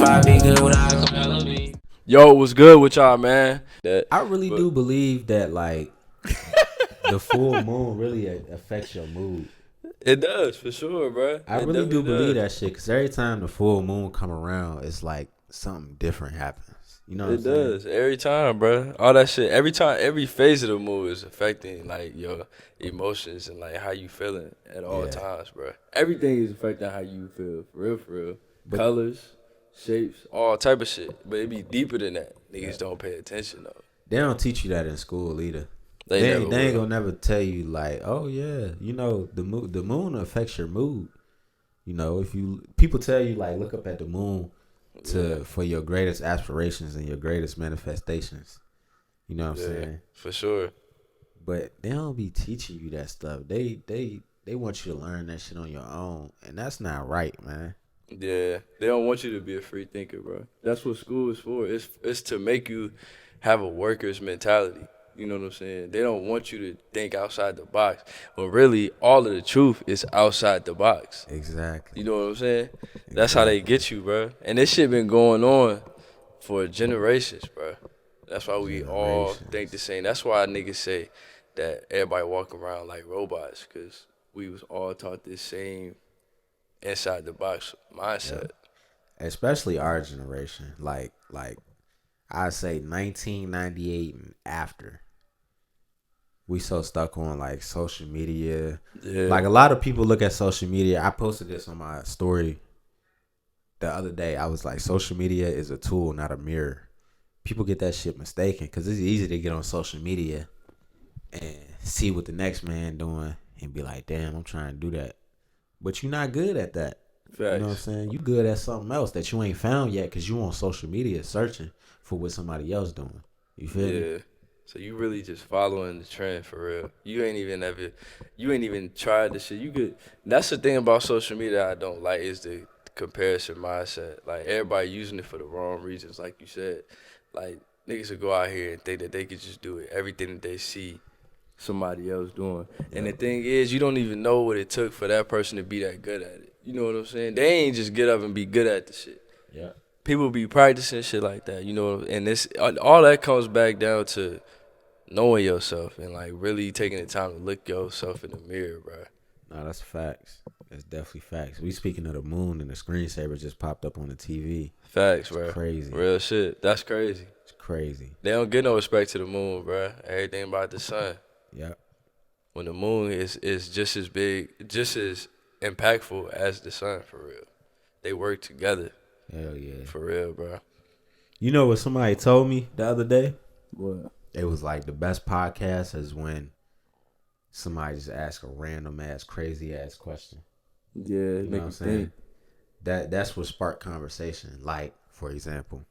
I be good without a melody. Yo, what's good with y'all, man? I really do believe that, like, the full moon really affects your mood. It does, for sure, bro. I really do believe that shit, because every time the full moon come around, it's like something different happens. You know what I'm saying? It does. Every time, bro. All that shit. Every time, every phase of the mood is affecting, like, your emotions and, like, how you feeling at all times, bro. Everything is affecting how you feel, for real, for real. But colors, shapes, all type of shit. But it be deeper than that. Niggas don't pay attention, though. They don't teach you that in school either. They ain't gonna never tell you, like, oh yeah, you know, the moon affects your mood. You know, if people tell you, like, look up at the moon for your greatest aspirations and your greatest manifestations. You know what I'm saying? For sure. But they don't be teaching you that stuff. They want you to learn that shit on your own, and that's not right, man. Yeah, they don't want you to be a free thinker, bro. That's what school is for. It's to make you have a worker's mentality. You know what I'm saying? They don't want you to think outside the box. When really, all of the truth is outside the box. Exactly. You know what I'm saying? That's how they get you, bro. And this shit been going on for generations, bro. That's why we all think the same. That's why niggas say that everybody walk around like robots, because we was all taught this same inside the box mindset. Yeah. Especially our generation. Like I say 1998 and after. We so stuck on, like, social media. Yeah. Like, a lot of people look at social media. I posted this on my story the other day. I was like, social media is a tool, not a mirror. People get that shit mistaken, because it's easy to get on social media and see what the next man doing and be like, damn, I'm trying to do that. But you're not good at that. Facts. You know what I'm saying? You good at something else that you ain't found yet, because you on social media searching for what somebody else doing. You feel me? So you really just following the trend, for real. You ain't even tried the shit. You could. That's the thing about social media I don't like, is the comparison mindset. Like, everybody using it for the wrong reasons, like you said. Like, niggas will go out here and think that they could just do it. Everything that they see somebody else doing. And the thing is, you don't even know what it took for that person to be that good at it. You know what I'm saying? They ain't just get up and be good at the shit. Yeah. People be practicing shit like that, you know, and this all that comes back down to knowing yourself and, like, really taking the time to look yourself in the mirror, bro. No, that's facts. That's definitely facts. We speaking of the moon, and the screensaver just popped up on the TV. Facts, bro. Crazy. Real shit. That's crazy. It's crazy. They don't give no respect to the moon, bro. Everything about the sun. Yep. When the moon is just as big, just as impactful as the sun, for real. They work together. Hell yeah. For real, bro. You know what somebody told me the other day? What? It was like, the best podcast is when somebody just asks a random ass, crazy ass question. Yeah, you know what I'm saying? That's what sparked conversation. Like, for example,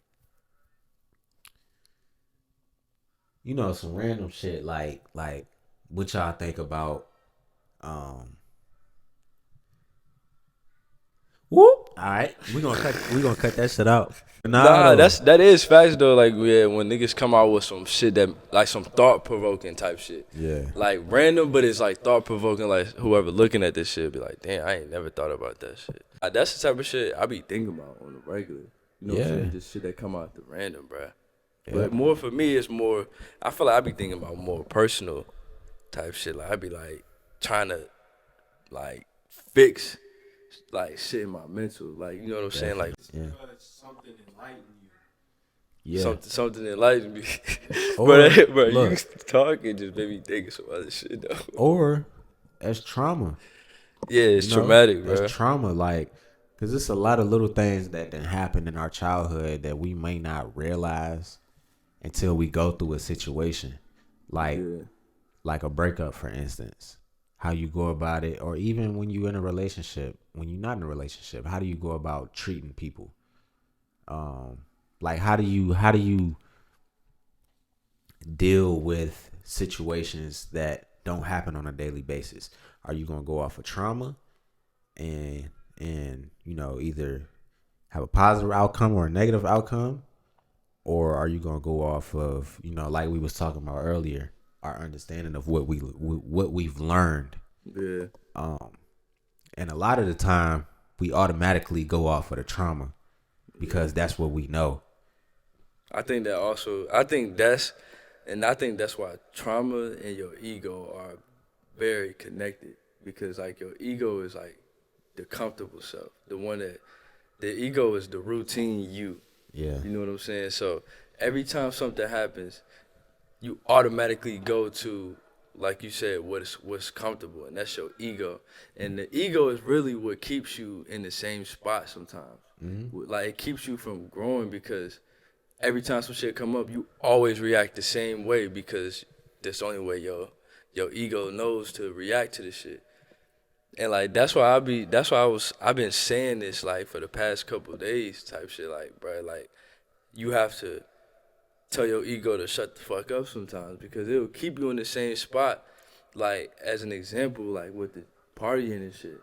you know, some random shit like what y'all think about whoop. All right, we gonna cut that shit out. Nah, that is facts though. Like, yeah, when niggas come out with some shit that, like, some thought provoking type shit. Yeah. Like, random, but it's like thought provoking. Like, whoever looking at this shit be like, damn, I ain't never thought about that shit. That's the type of shit I be thinking about on the regular. You know what I'm saying? Just shit that come out the random, bruh. Yeah. But more for me, it's more. I feel like I be thinking about more personal type shit. Like, I be like trying to, like, fix, like, shit in my mental. Like, you know what I'm saying? Like, Something enlightened you. Yeah. Something enlightened me. Or, but you talking just made me think of some other shit though. Or as trauma. Yeah, it's traumatic, bro. It's trauma, like, because it's a lot of little things that done happen in our childhood that we may not realize until we go through a situation. Like a breakup, for instance. How you go about it, or even when you're in a relationship, when you're not in a relationship, how do you go about treating people? Like, how do you deal with situations that don't happen on a daily basis? Are you gonna go off of trauma and you know, either have a positive outcome or a negative outcome, or are you gonna go off of, you know, like we was talking about earlier, our understanding of what we've learned? Yeah. And a lot of the time we automatically go off of the trauma. because that's what we know. I think that's why trauma and your ego are very connected, because like your ego is like the comfortable self, the ego is the routine you. Yeah. You know what I'm saying? So every time something happens, you automatically go to, like you said, what's comfortable, and that's your ego. And the ego is really what keeps you in the same spot sometimes. Like it keeps you from growing, because every time some shit come up, you always react the same way, because that's the only way your ego knows to react to the shit. And like I've been saying this like for the past couple of days type shit, like, bro, like you have to tell your ego to shut the fuck up sometimes, because it'll keep you in the same spot. Like, as an example, like with the partying and shit,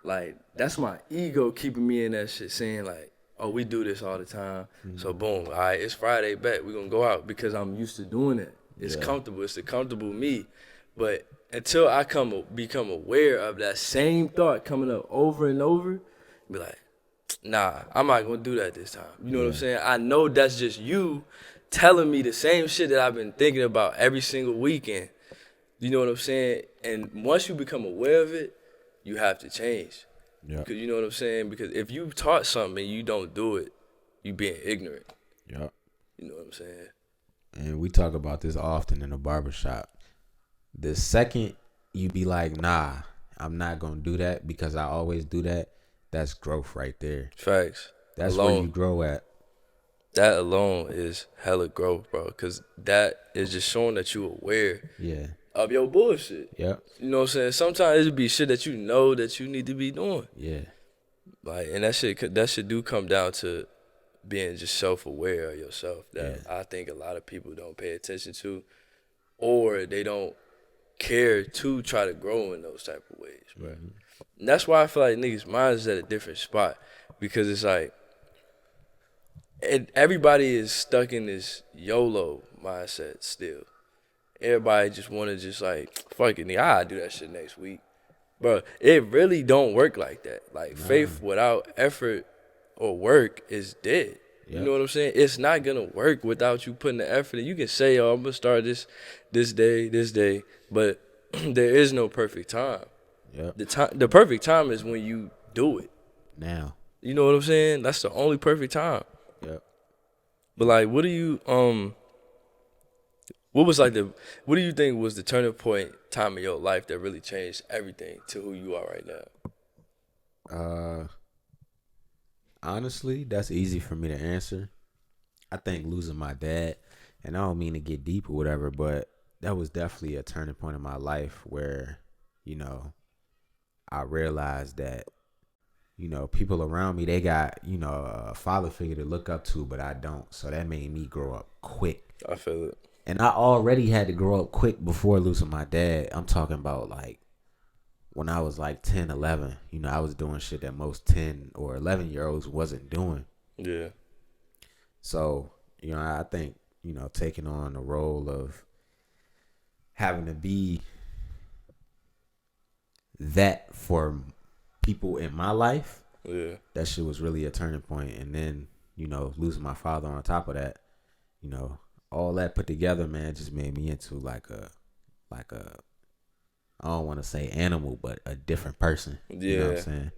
like that's my ego keeping me in that shit, saying like, oh, we do this all the time, so boom, all right, it's Friday, bet we gonna go out, because I'm used to doing it. It's comfortable. It's the comfortable me. But until I become aware of that same thought coming up over and over, be like, nah, I'm not gonna do that this time. You know what I'm saying? I know that's just you telling me the same shit that I've been thinking about every single weekend. You know what I'm saying? And once you become aware of it, you have to change. Yeah. Because you know what I'm saying? Because if you taught something and you don't do it, you being ignorant. Yeah. You know what I'm saying? And we talk about this often in the barbershop. The second you be like, nah, I'm not gonna do that because I always do that, that's growth right there. Facts. That's where you grow at. That alone is hella growth, bro. Because that is just showing that you aware of your bullshit. Yep. You know what I'm saying? Sometimes it be shit that you know that you need to be doing. Yeah. Like, and that shit do come down to being just self-aware of yourself, that I think a lot of people don't pay attention to, or they don't care to try to grow in those type of ways, bro. And that's why I feel like niggas' minds is at a different spot, because it's like everybody is stuck in this YOLO mindset still. Everybody just want to just like, fuck it, nigga, I'll do that shit next week. Bro, it really don't work like that. Like, faith without effort or work is dead. You know what I'm saying? It's not going to work without you putting the effort in. You can say, oh, I'm going to start this day, but there is no perfect time. Yep. The perfect time is when you do it. Now. You know what I'm saying? That's the only perfect time. Yep. But like, what do you think was the turning point time in your life that really changed everything to who you are right now? Honestly, that's easy for me to answer. I think losing my dad, and I don't mean to get deep or whatever, but that was definitely a turning point in my life where, you know, I realized that, you know, people around me, they got, you know, a father figure to look up to, but I don't. So that made me grow up quick. I feel it. And I already had to grow up quick before losing my dad. I'm talking about like when I was like 10, 11, you know, I was doing shit that most 10 or 11-year-olds wasn't doing. Yeah. So, you know, I think, you know, taking on the role of having to be that for people in my life, that shit was really a turning point. And then, you know, losing my father on top of that, you know, all that put together, man, just made me into like a I don't want to say animal, but a different person. Yeah. You know what I'm saying?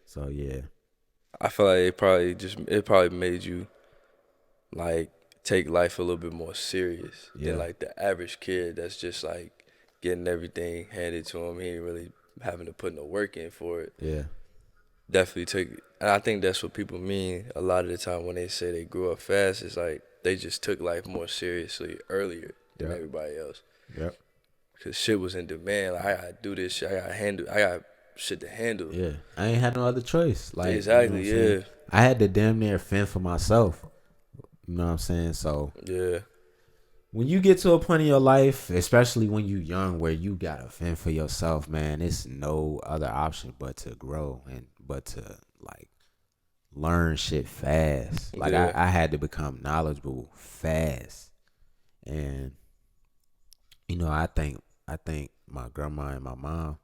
So yeah. I feel like it probably made you like take life a little bit more serious than like the average kid that's just like getting everything handed to him. He ain't really having to put no work in for it. Yeah. Definitely and I think that's what people mean a lot of the time when they say they grew up fast. It's like they just took life more seriously earlier than everybody else. Yep. Cause shit was in demand. Like, I gotta do this shit. I got shit to handle. Yeah. I ain't had no other choice. Like, exactly. You know what I'm saying? I had to damn near fend for myself. You know what I'm saying? So yeah. When you get to a point in your life, especially when you young, where you gotta fend for yourself, man, it's no other option but to grow but to like learn shit fast. Like I had to become knowledgeable fast, and you know I thank my grandma and my mom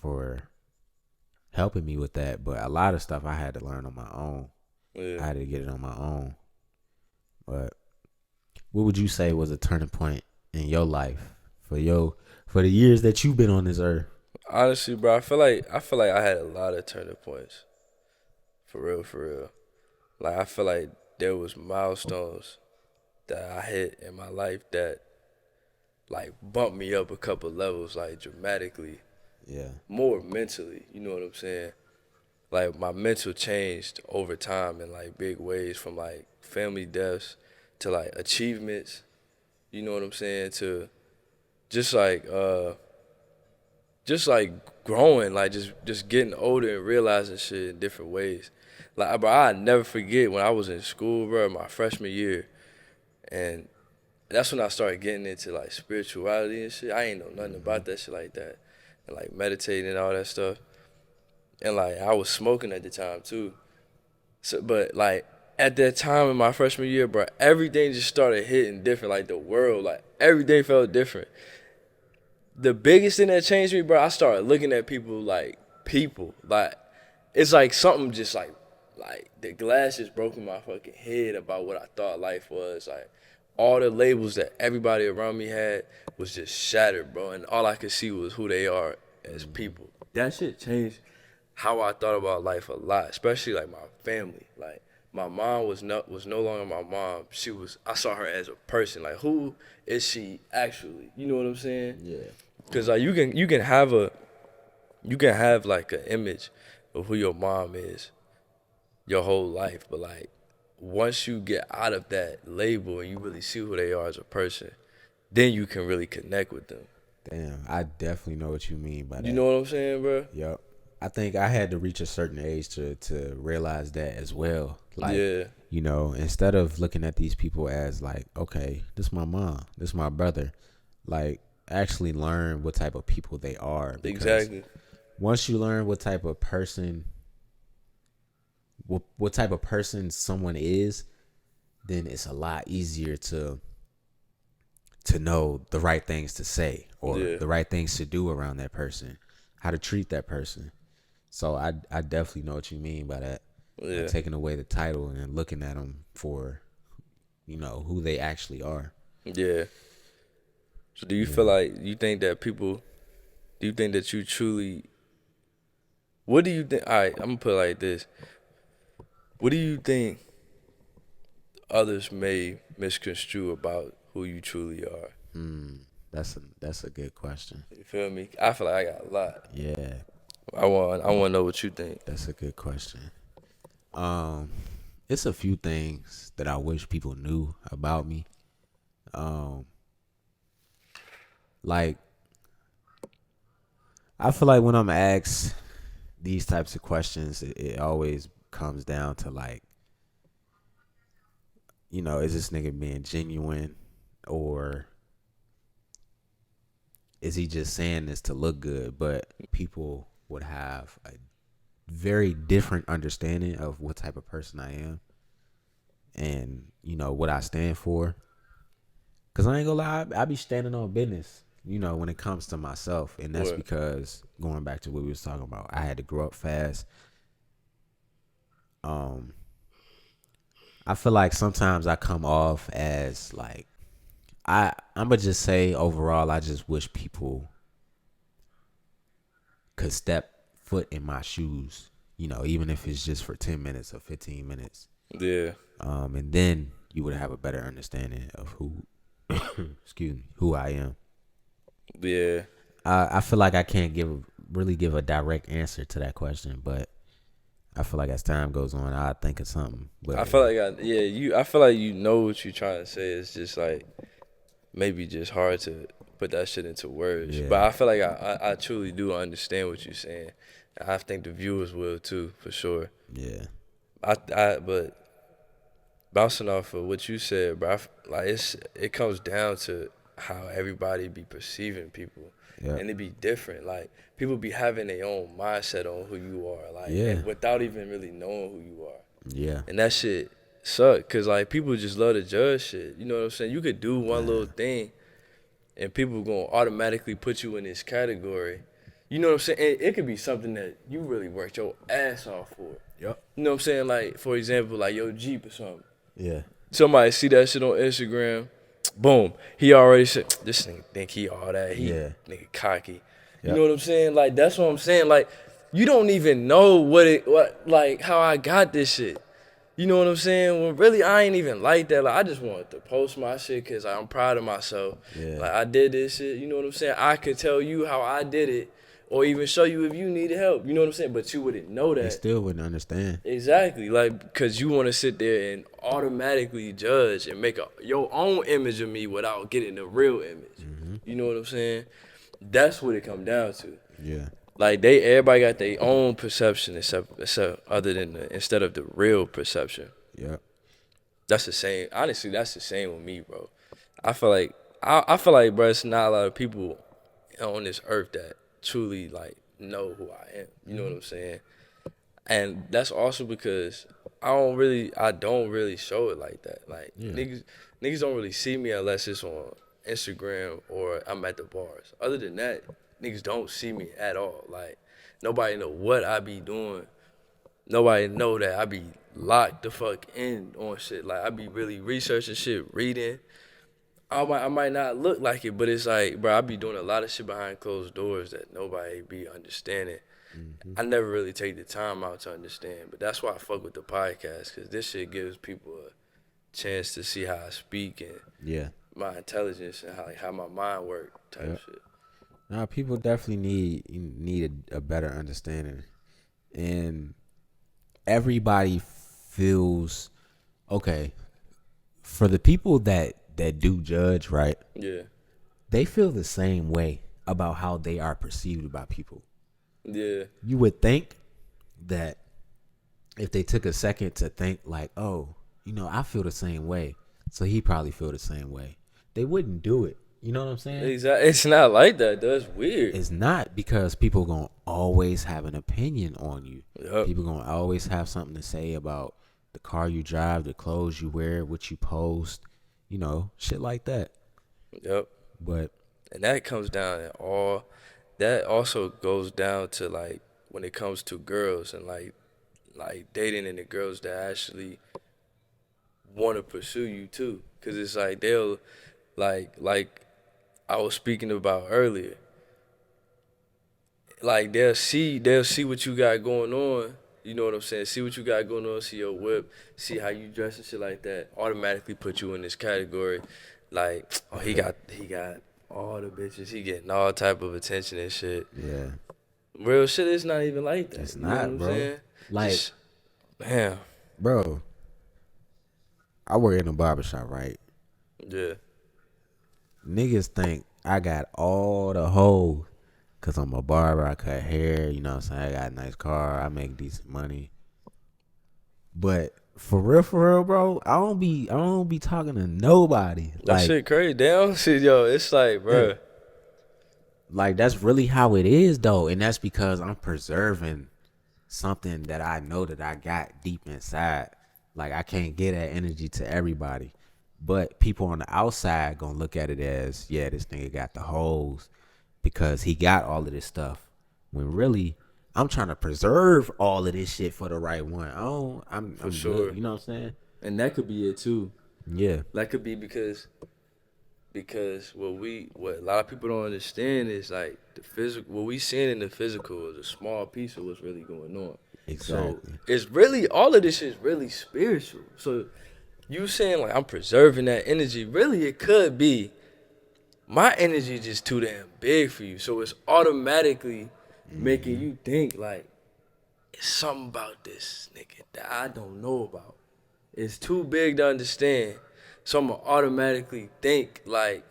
for helping me with that. But a lot of stuff I had to learn on my own, I had to get it on my own. But what would you say was a turning point in your life for the years that you've been on this earth? Honestly, bro, I feel like I had a lot of turning points. For real, for real. Like I feel like there was milestones that I hit in my life that like bumped me up a couple levels, like dramatically, Yeah. more mentally. You know what I'm saying? Like my mental changed over time in like big ways, from like family deaths to like achievements. You know what I'm saying? To just like just like growing, like just getting older and realizing shit in different ways. Like, bro, I never forget when I was in school, bro, my freshman year, and that's when I started getting into like spirituality and shit. I ain't know nothing about that shit like that, and like meditating and all that stuff. And like I was smoking at the time too. So, but like at that time in my freshman year, bro, everything just started hitting different. Like the world, like everything felt different. The biggest thing that changed me, bro, I started looking at people like people. Like it's like something just like the glass just broke in my fucking head about what I thought life was. Like all the labels that everybody around me had was just shattered, bro, and all I could see was who they are as people. That shit changed how I thought about life a lot, especially like my family. Like my mom was no longer my mom. I saw her as a person. Like who is she actually? You know what I'm saying? Yeah. Cause like you can have like an image of who your mom is your whole life, but like once you get out of that label and you really see who they are as a person, then you can really connect with them. Damn, I definitely know what you mean by that. You know what I'm saying, bro? Yep. I think I had to reach a certain age to realize that as well. Like, Yeah. you know, instead of looking at these people as like, okay, this my mom, this my brother, like actually learn what type of people they are. Exactly. Once you learn what type of person what type of person someone is, then it's a lot easier to know the right things to say or Yeah. the right things to do around that person, how to treat that person. So I definitely know what you mean by that. Yeah. Taking away the title and looking at them for, who they actually are. Yeah. So do you feel like you think that people do you think that you truly what do you think alright, I'm gonna put it like this. What do you think others may misconstrue about who you truly are? That's a good question. You feel me? I feel like I got a lot. Yeah, I want to know what you think. that's a good question. It's a few things that I wish people knew about me. Like I feel like when I'm asked these types of questions, it always comes down to like, is this nigga being genuine or is he just saying this to look good? But people would have a very different understanding of what type of person I am and, what I stand for. Cause I ain't gonna lie, I be standing on business, when it comes to myself. And that's What? because going back to what we was talking about, I had to grow up fast. I feel like sometimes I come off as like I'ma just say overall I just wish people could step foot in my shoes, even if it's just for 10 minutes or 15 minutes. Yeah. And then you would have a better understanding of who who I am. Yeah. I feel like I can't really give a direct answer to that question, but I feel like as time goes on, I'll think of something. But I feel like I feel like you know what you're trying to say. It's just like maybe just hard to put that shit into words. Yeah. But I feel like I truly do understand what you're saying. I think the viewers will too, for sure. Yeah. But bouncing off of what you said, bro, it comes down to how everybody be perceiving people. Yeah. And it be different. Like people be having their own mindset on who you are, like Yeah. without even really knowing who you are. Yeah. And that shit suck, cause like people just love to judge shit. You know what I'm saying? You could do one little thing, and people gonna automatically put you in this category. You know what I'm saying? It could be something that you really worked your ass off for. Yep. You know what I'm saying? Like, for example, like your Jeep or something. Yeah. Somebody see that shit on Instagram, boom. He already said, this nigga think he all that. He nigga cocky. You Yep. know what I'm saying? Like, that's what I'm saying. Like, you don't even know like how I got this shit. You know what I'm saying? Well, really, I ain't even like that. Like, I just wanted to post my shit because I'm proud of myself. Yeah. Like, I did this shit. You know what I'm saying? I could tell you how I did it or even show you if you needed help. You know what I'm saying? But you wouldn't know that. They still wouldn't understand. Exactly. Like, because you want to sit there and automatically judge and make your own image of me without getting the real image. Mm-hmm. You know what I'm saying? That's what it come down to. Yeah. Like everybody got their own perception except instead of the real perception. Yep. That's the same. Honestly, that's the same with me, bro. I feel like I feel like, bro, it's not a lot of people on this earth that truly like know who I am. You know what I'm saying? And that's also because I don't really show it like that. Like niggas don't really see me unless it's on Instagram or I'm at the bars. Other than that, niggas don't see me at all. Like nobody know what I be doing. Nobody know that I be locked the fuck in on shit. Like I be really researching shit, reading. I might not look like it, but it's like, bro, I be doing a lot of shit behind closed doors that nobody be understanding. Mm-hmm. I never really take the time out to understand, but that's why I fuck with the podcast, because this shit gives people a chance to see how I speak and my intelligence and how my mind work type shit. Now, people definitely need a better understanding, and everybody feels okay. For the people that do judge, right? Yeah. They feel the same way about how they are perceived by people. Yeah. You would think that if they took a second to think like, oh, I feel the same way, so he probably feel the same way, they wouldn't do it. You know what I'm saying? Exactly. It's not like that. That's weird. It's not, because people gonna always have an opinion on you. Yep. People gonna always have something to say about the car you drive, the clothes you wear, what you post, shit like that. Yep. And that comes down to all. That also goes down to like when it comes to girls and like dating and the girls that actually want to pursue you too, because it's like they'll like I was speaking about earlier. Like they'll see what you got going on. You know what I'm saying? See what you got going on. See your whip. See how you dress and shit like that. Automatically put you in this category. Like, oh, he got all the bitches. He getting all type of attention and shit. Yeah. Real shit is not even like that. It's you know not, what I'm bro. saying? Like, just, damn. Bro, I work in a barbershop, right? Yeah. Niggas think I got all the hoes because I'm a barber. I cut hair, you know what I'm saying? I got a nice car. I make decent money. But for real, bro, I don't be talking to nobody. That shit crazy. Damn shit, yo. It's like, bro. Yeah. Like, that's really how it is, though. And that's because I'm preserving something that I know that I got deep inside. Like, I can't get that energy to everybody. But people on the outside gonna look at it as, yeah, this nigga got the hoes because he got all of this stuff. When really, I'm trying to preserve all of this shit for the right one. I'm sure. good, you know what I'm saying? And that could be it too. Yeah. That could be because what a lot of people don't understand is like the physical. What we seeing in the physical is a small piece of what's really going on. Exactly. So it's really, all of this is really spiritual. So you saying like I'm preserving that energy, really it could be my energy just too damn big for you. So it's automatically making you think like it's something about this nigga that I don't know about. It's too big to understand. So I'm gonna automatically think like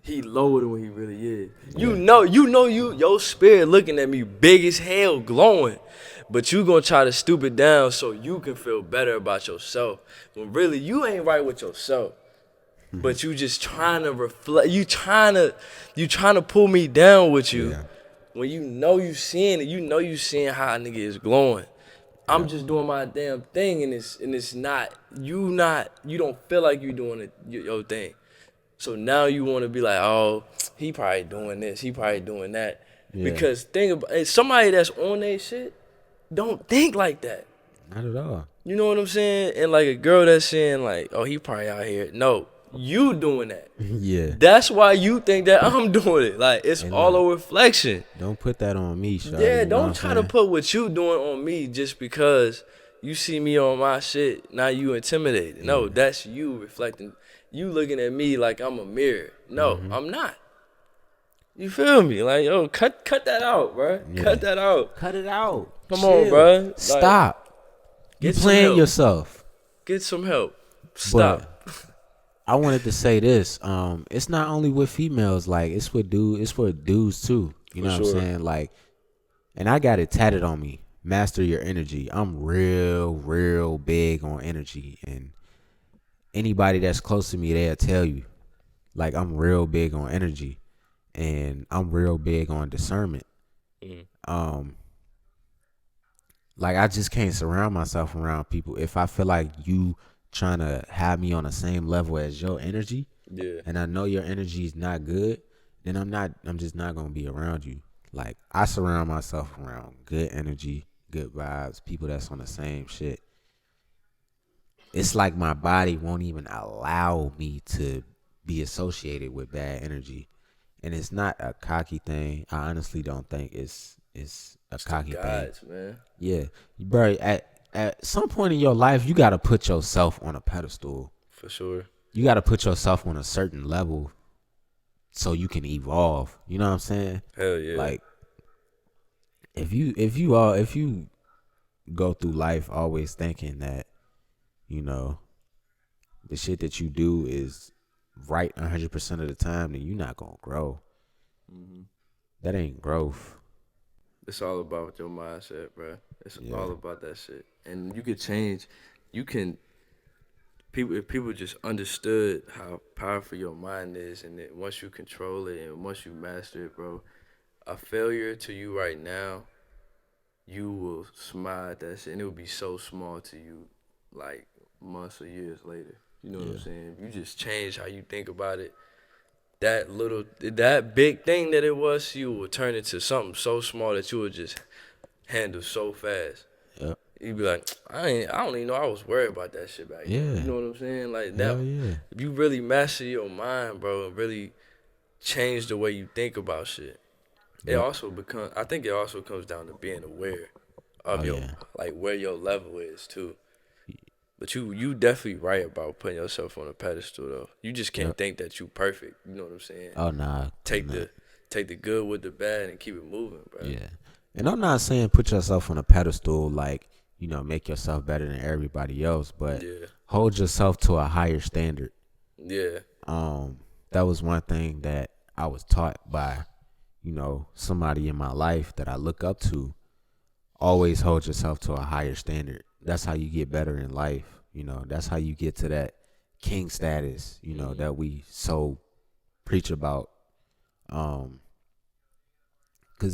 he lower than what he really is. Yeah. Your spirit looking at me big as hell, glowing. But you gonna try to stoop it down so you can feel better about yourself. When really you ain't right with yourself. But you just trying to reflect. You trying to pull me down with you. Yeah. When you seeing it, you seeing how a nigga is glowing. I'm just doing my damn thing, and it's not. You don't feel like you doing your thing. So now you want to be like, oh, he probably doing this, he probably doing that. Because think about it, somebody that's on their shit don't think like that. Not at all. You know what I'm saying? And like a girl that's saying like, oh, he probably out here. No, you doing that. Yeah. That's why you think that I'm doing it. Like it's And all look, a reflection. Don't put that on me, shawty. Yeah, you know don't try to put what you doing on me just because you see me on my shit. Now you intimidated. No, that's you reflecting. You looking at me like I'm a mirror. No, I'm not. You feel me? Like, yo, cut that out, bro. Yeah. Cut that out. Cut it out. Come Chill. on, bro. Like, Stop. You get some playing help. yourself. Get some help. Stop. But I wanted to say this. It's not only with females. Like it's with dudes. It's for dudes too. You know what I'm saying? Like, and I got it tatted on me. Master your energy. I'm real big on energy, and anybody that's close to me, they'll tell you. Like I'm real big on energy, and I'm real big on discernment. Like I just can't surround myself around people if I feel like you trying to have me on the same level as your energy. Yeah. And I know your energy is not good, then I'm just not gonna be around you. Like I surround myself around good energy, good vibes, people that's on the same shit. It's like my body won't even allow me to be associated with bad energy. And it's not a cocky thing. I honestly don't think it's a cocky thing. Man. Yeah. Bro, at some point in your life, you got to put yourself on a pedestal. For sure. You got to put yourself on a certain level so you can evolve. You know what I'm saying? Hell yeah. Like, if you go through life always thinking that, you know, the shit that you do is right 100% of the time, then you're not going to grow. That ain't growth. It's all about your mindset, bro. It's all about that shit. And you could change. You can. If people just understood how powerful your mind is, and that once you control it and once you master it, bro, a failure to you right now, you will smile at that shit, and it will be so small to you, like months or years later. You know what I'm saying? You just change how you think about it. That big thing that it was, you will turn into something so small that you will just handle so fast. Yep. You'd be like, I don't even know I was worried about that shit back then. You know what I'm saying? Like that. Yeah. If you really master your mind, bro, and really change the way you think about shit, I think it also comes down to being aware of like where your level is too. But you definitely right about putting yourself on a pedestal though. You just can't think that you perfect. You know what I'm saying? Oh nah. Take the good with the bad and keep it moving, bro. Yeah. And I'm not saying put yourself on a pedestal like, you know, make yourself better than everybody else, but hold yourself to a higher standard. Yeah. That was one thing that I was taught by, you know, somebody in my life that I look up to. Always hold yourself to a higher standard. That's how you get better in life. You know, that's how you get to that king status, you know, that we so preach about. Cause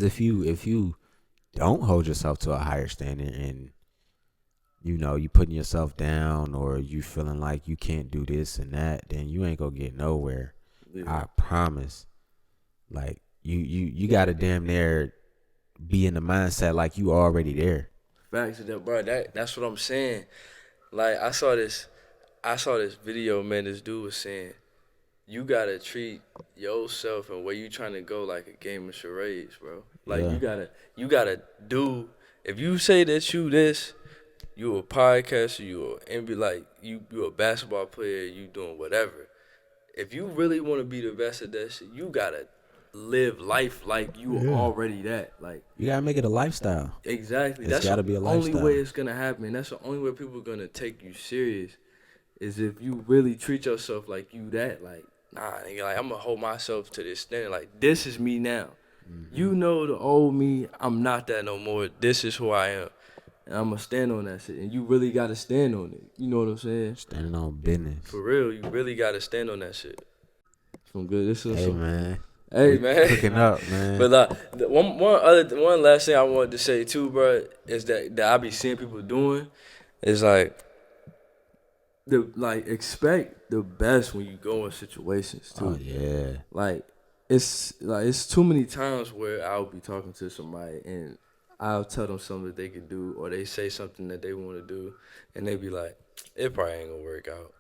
if you don't hold yourself to a higher standard and, you know, you putting yourself down or you feeling like you can't do this and that, then you ain't gonna get nowhere. Yeah. I promise. Like you gotta damn near be in the mindset like you already there. Facts, bro. That's what I'm saying. Like I saw this video, man. This dude was saying, you gotta treat yourself and where you trying to go like a game of charades, bro. Like you gotta do. If you say that you a podcaster, and be like you a basketball player, you doing whatever. If you really want to be the best at that shit, you gotta live life like you are already that. Like you gotta make it a lifestyle. Exactly. That's gotta be a lifestyle. Only way it's gonna happen. That's the only way people are gonna take you serious. Is if you really treat yourself like you that. Like nah, nigga, like I'm gonna hold myself to this standard. Like this is me now. You know the old me. I'm not that no more. This is who I am. And I'm going to stand on that shit. And you really got to stand on it. You know what I'm saying? Standing on business. For real, you really got to stand on that shit. Some good. Man. Hey, man. Cooking up, man. But one last thing I wanted to say, too, bro, is that I be seeing people doing is, expect the best when you go in situations, too. Oh, yeah. Like, it's too many times where I'll be talking to somebody and I'll tell them something that they can do, or they say something that they want to do, and they be like, it probably ain't gonna work out.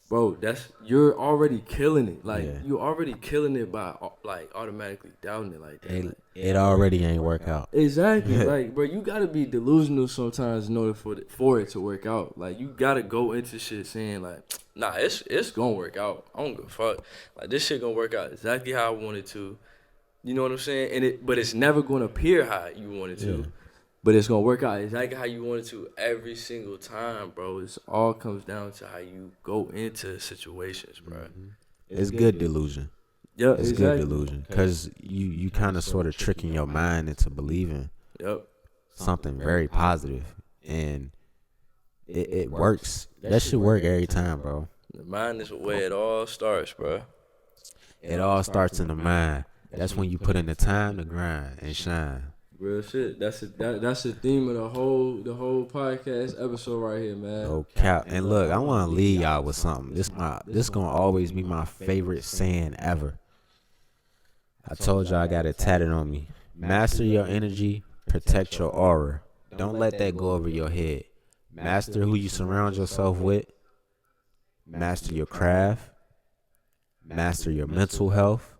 Bro, you're already killing it. Like, you're already killing it by like automatically doubting it like that. It already ain't work out. Exactly. Like, bro, you gotta be delusional sometimes in order for it to work out. Like, you gotta go into shit saying like, nah, it's gonna work out. I don't give a fuck. Like, this shit gonna work out exactly how I want it to. You know what I'm saying? But it's never gonna appear how you want it to. Yeah. But it's gonna work out exactly how you want it to every single time, bro. It all comes down to how you go into situations, bro. Mm-hmm. It's good delusion. Yeah, it's good delusion because you kind of sort of tricking your mind into believing something very positive, and it works. That should work every time, bro. The mind is where it all starts, bro. It all starts in the mind. That's when you put in the time to grind and shine. Real shit. That's the theme of the whole podcast episode right here, man. No cap. And look, I want to leave y'all with something. This gonna always be my favorite saying ever. I told y'all I got it tatted on me. Master your energy, protect your aura. Don't let that go over your head. Master who you surround yourself with. Master your craft. Master your mental health.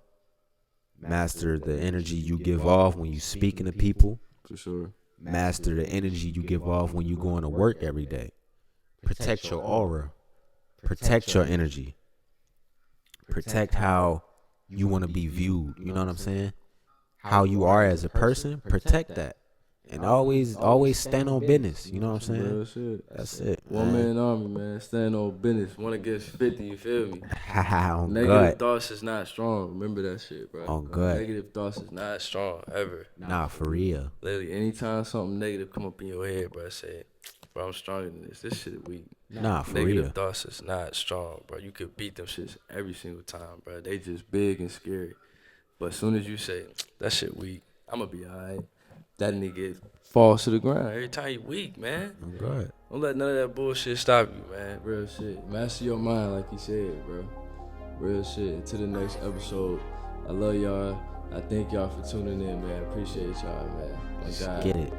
Master the energy you give off when you speaking to people. For sure. Master the energy you give off when you going to work every day. Protect your aura. Protect your energy. Protect how you want to be viewed. You know what I'm saying? How you are as a person. Protect that. And always stand on business. You know what I'm saying? Real shit. That's it. One man army, man. Stand on business. One against 50, you feel me? Negative God. thoughts is not strong. Remember that shit, bro. On God. Negative thoughts is not strong, ever. Nah, for real. Literally, anytime something negative come up in your head, bro, say, bro, I'm stronger than this. This shit weak. Nah, for Negative real. thoughts is not strong, bro. You could beat them shits every single time, bro. They just big and scary. But as soon as you say, that shit weak, I'm going to be all right. That nigga falls to the ground every time you weak, man. Oh, God. Don't let none of that bullshit stop you, man. Real shit. Master your mind, like you said, bro. Real shit. Until the next episode. I love y'all. I thank y'all for tuning in, man. Appreciate y'all, man. Let's get it.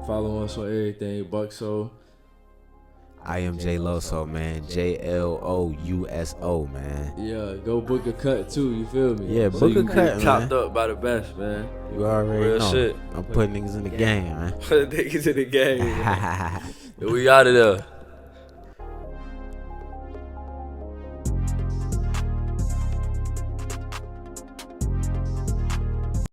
Follow us on everything. Buckso. I am JLOUSO, man. JLOUSO, man. Yeah, go book a cut too. You feel me? Yeah, book a cut, man. Chopped up by the best, man. You already Real know. Shit. I'm putting niggas in the game, man. Put niggas in the game. We out of there.